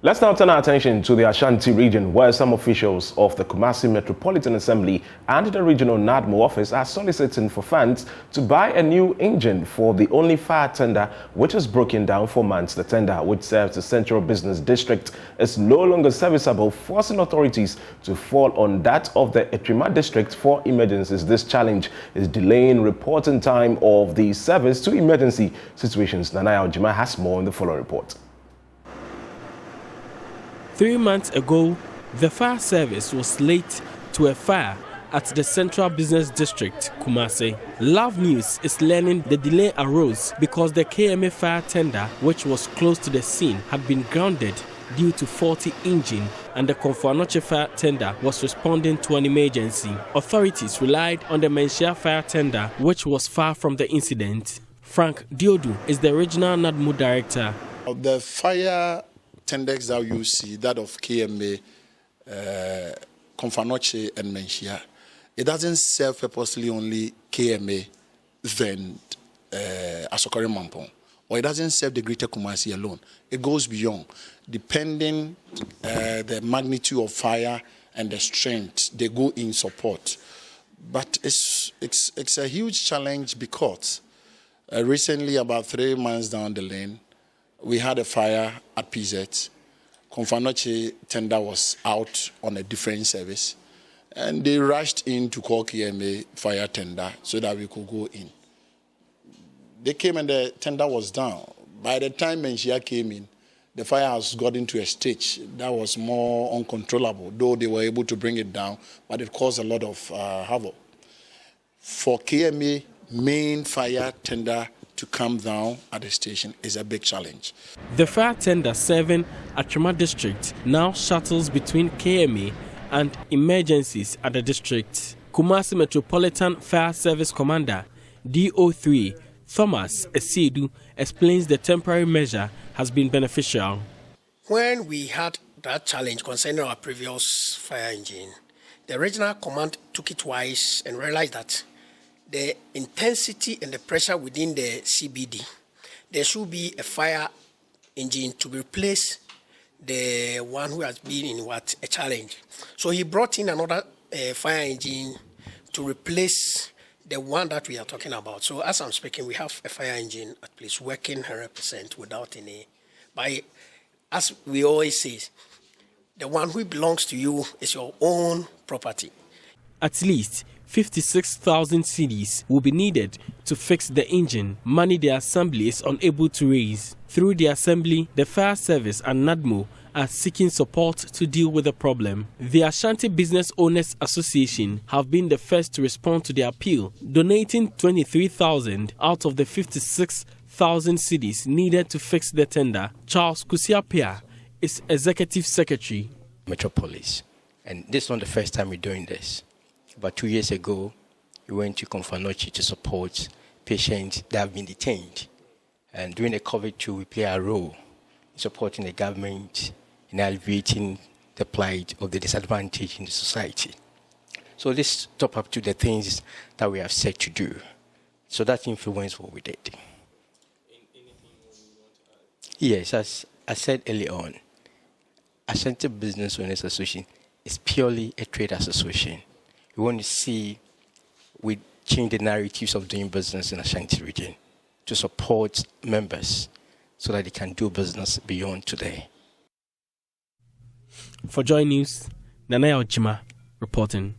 Let's now turn our attention to the Ashanti region, where some officials of the Kumasi Metropolitan Assembly and the regional NADMO office are soliciting for funds to buy a new engine for the only fire tender which has broken down for months. The tender, which serves the Central Business District, is no longer serviceable, forcing authorities to fall on that of the Etrima District for emergencies. This challenge is delaying reporting time of the service to emergency situations. Nanaya Ojima has more in the following report. 3 months ago, the fire service was late to a fire at the Central Business District, Kumasi. Love News is learning the delay arose because the KMA fire tender, which was close to the scene, had been grounded due to faulty engine, and the Konfanoche fire tender was responding to an emergency. Authorities relied on the Menshia fire tender, which was far from the incident. Frank Diodu is the regional NADMO director. The fire tenders that you see, that of KMA, Konfanoche and Menshia, it doesn't serve purposely only KMA then Asokore Mampong, or it doesn't serve the greater Kumasi alone. It goes beyond, depending the magnitude of fire and the strength, they go in support. But it's a huge challenge because recently, about 3 months down the lane, we had a fire at PZ. Konfanoche tender was out on a different service, and they rushed in to call KMA fire tender so that we could go in. They came and the tender was down. By the time Menshia came in, the fire has got into a stage that was more uncontrollable, though they were able to bring it down, but it caused a lot of havoc. For KMA main fire tender to come down at the station is a big challenge. The fire tender serving Etrima District now shuttles between KMA and emergencies at the district. Kumasi Metropolitan Fire Service Commander DO3 Thomas Esiedu explains the temporary measure has been beneficial. When we had that challenge concerning our previous fire engine, the regional command took it twice and realized that the intensity and the pressure within the CBD, there should be a fire engine to replace the one who has been in a challenge. So he brought in another fire engine to replace the one that we are talking about. So as I'm speaking, we have a fire engine at place working 100% without any. But as we always say, the one who belongs to you is your own property. At least 56,000 cedis will be needed to fix the engine, money the assembly is unable to raise. Through the assembly, the fire service and NADMO are seeking support to deal with the problem. The Ashanti Business Owners Association have been the first to respond to the appeal, donating 23,000 out of the 56,000 cedis needed to fix the tender. Charles Kusiapia is Executive Secretary. Metropolis, and this is not the first time we're doing this. About 2 years ago, we went to Konfanoche to support patients that have been detained. And during the COVID-2, we play a role in supporting the government in alleviating the plight of the disadvantaged in the society. So this top up to the things that we have set to do. So that influenced what we did. Yes, as I said earlier on, Ashanti Business Owners Association is purely a trade association. We want to see we change the narratives of doing business in Ashanti region to support members so that they can do business beyond today. For JoyNews, Nanaya Ojima reporting.